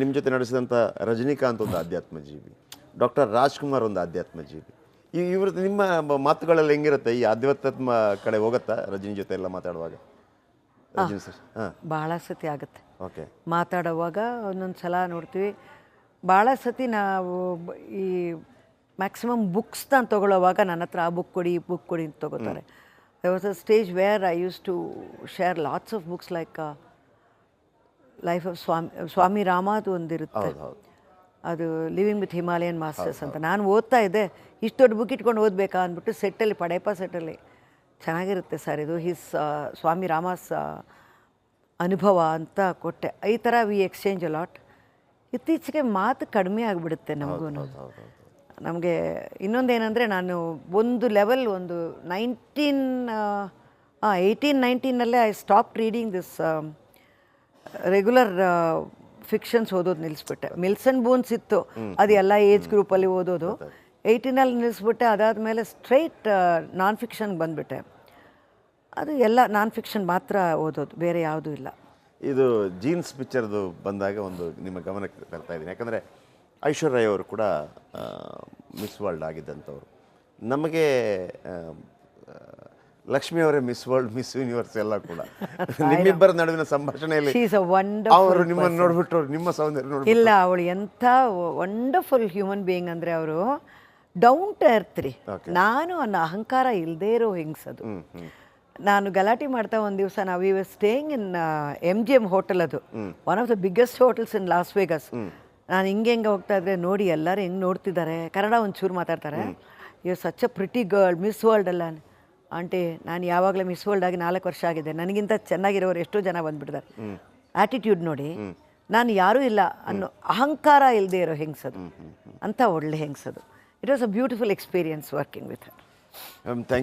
ನಿಮ್ಮ ಜೊತೆ ನಡೆಸಿದಂಥ ರಜನಿಕಾಂತ್ ಒಂದು ಆಧ್ಯಾತ್ಮ ಜೀವಿ, ಡಾಕ್ಟರ್ ರಾಜ್ಕುಮಾರ್ ಒಂದು ಆಧ್ಯಾತ್ಮ ಜೀವಿ. ಇವ್ರದ್ದು ನಿಮ್ಮ ಮಾತುಗಳೆಲ್ಲ ಹೆಂಗಿರುತ್ತೆ? ಈ ಆಧ್ಯಾತ್ಮ ಕಡೆ ಹೋಗುತ್ತಾ ರಜನಿ ಜೊತೆ ಎಲ್ಲ ಮಾತಾಡುವಾಗ? ರಜನಿ ಸರ್ ಭಾಳ ಸತಿ ಆಗುತ್ತೆ. ಓಕೆ. ಮಾತಾಡುವಾಗ ಒಂದೊಂದು ಸಲ ನೋಡ್ತೀವಿ. ಭಾಳ ಸತಿ ನಾವು ಈ ಮ್ಯಾಕ್ಸಿಮಮ್ ಬುಕ್ಸ್ನ ತೊಗೊಳ್ಳೋವಾಗ ನನ್ನ ಹತ್ರ ಆ ಬುಕ್ ಕೊಡಿ, ಈ ಬುಕ್ ಕೊಡಿ ಅಂತ ತೊಗೋತಾರೆ. there was a stage where I used to share lots of books like life of Swami ರಾಮದು ಒಂದಿರುತ್ತೆ, ಅದು ಲಿವಿಂಗ್ ವಿತ್ ಹಿಮಾಲಯನ್ ಮಾಸ್ಟರ್ಸ್ ಅಂತ. ನಾನು ಓದ್ತಾ ಇದ್ದೆ, ಇಷ್ಟು ದೊಡ್ಡ ಬುಕ್ ಇಟ್ಕೊಂಡು ಓದಬೇಕಾ ಅಂದ್ಬಿಟ್ಟು ಸೆಟ್ಟಲ್ಲಿ, ಪಡೇಪ ಸೆಟ್ಟಲ್ಲಿ. ಚೆನ್ನಾಗಿರುತ್ತೆ ಸರ್ ಇದು, ಹಿಸ್ ಸ್ವಾಮಿ ರಾಮಾಸ್ ಅನುಭವ ಅಂತ ಕೊಟ್ಟೆ. ಈ ಥರ ವಿ ಎಕ್ಸ್ಚೇಂಜ್ ಅಲಾಟ್. ಇತ್ತೀಚೆಗೆ ಮಾತು ಕಡಿಮೆ ಆಗಿಬಿಡುತ್ತೆ ನಮಗೂ. ನಮಗೆ ಇನ್ನೊಂದೇನೆಂದರೆ, ನಾನು ಒಂದು ಲೆವೆಲ್, ಒಂದು 1819 I stop reading this regular fictions ಓದೋದು ನಿಲ್ಲಿಸ್ಬಿಟ್ಟೆ. ಮಿಲ್ಸನ್ ಬೂನ್ಸ್ ಇತ್ತು, ಅದು ಎಲ್ಲ ಏಜ್ ಗ್ರೂಪಲ್ಲಿ ಓದೋದು. 18 ನಿಲ್ಲಿಸ್ಬಿಟ್ಟೆ. ಅದಾದಮೇಲೆ ಸ್ಟ್ರೈಟ್ ನಾನ್ ಫಿಕ್ಷನ್ಗೆ ಬಂದುಬಿಟ್ಟೆ. ಅದು ಎಲ್ಲ ನಾನ್ ಫಿಕ್ಷನ್ ಮಾತ್ರ ಓದೋದು, ಬೇರೆ ಯಾವುದೂ ಇಲ್ಲ. ಇದು ಜೀನ್ಸ್ ಪಿಕ್ಚರ್ದು ಬಂದಾಗ ಒಂದು ನಿಮ್ಮ ಗಮನಕ್ಕೆ ತರ್ತಾ ಇದ್ದೀನಿ. ಯಾಕಂದರೆ ಐಶ್ವರ್ಯ ಅವರು ಕೂಡ ಮಿಸ್ ವರ್ಲ್ಡ್ ಆಗಿದ್ದಂಥವ್ರು. ನಮಗೆ ಲಕ್ಷ್ಮಿ ಅವರೇ ಮಿಸ್ ವರ್ಲ್ಡ್, ಮಿಸ್ ಯೂನಿವರ್ಸ್ ಎಲ್ಲ ಕೂಡ. ನಿಮ್ಮಿಬ್ಬರ ನಡುವಿನ ಸಂಭಾಷಣೆಯಲ್ಲಿ ಅವರು ನಿಮ್ಮನ್ನು ನೋಡ್ಬಿಟ್ಟು ನಿಮ್ಮ ಸೌಂದರ್ಯ ನೋಡಿ. ಇಲ್ಲ, ಅವಳು ಎಂಥ ವಂಡರ್ಫುಲ್ ಹ್ಯೂಮನ್ ಬೀಯಿಂಗ್ ಅಂದರೆ, ಅವರು ಡೌನ್ ಟು ಎರ್ತ್ ರೀ. ನಾನು ಅನ್ನೋ ಅಹಂಕಾರ ಇಲ್ಲದೇ ಇರೋ ಹೆಂಗ್ಸದು. ನಾನು ಗಲಾಟೆ ಮಾಡ್ತಾ ಒಂದು ದಿವಸ, ನಾವು we were staying in MGM hotel, ಅದು one of the biggest hotels in Las Vegas. ನಾನು ಹಿಂಗೆ ಹೋಗ್ತಾ ಇದ್ರೆ ನೋಡಿ ಎಲ್ಲರೂ ಹೆಂಗೆ ನೋಡ್ತಿದ್ದಾರೆ. ಕನ್ನಡ ಒಂಚೂರು ಮಾತಾಡ್ತಾರೆ. You such a pretty girl, miss world ಅಲ್ಲ. ಆಂಟಿ, ನಾನು ಯಾವಾಗಲೇ ಮಿಸ್ ವರ್ಲ್ಡ್ ಆಗಿ 4 ವರ್ಷ ಆಗಿದೆ. ನನಗಿಂತ ಚೆನ್ನಾಗಿರೋರು ಎಷ್ಟೋ ಜನ ಬಂದುಬಿಟ್ಟಿದ್ದಾರೆ. ಆ್ಯಟಿಟ್ಯೂಡ್ ನೋಡಿ, ನಾನು ಯಾರೂ ಇಲ್ಲ ಅನ್ನೋ ಅಹಂಕಾರ ಇಲ್ಲದೆ ಇರೋ ಹೆಂಗ್ಸದು, ಅಂಥ ಒಳ್ಳೆ ಹೆಂಗ್ಸದು. It was a beautiful experience working with Har.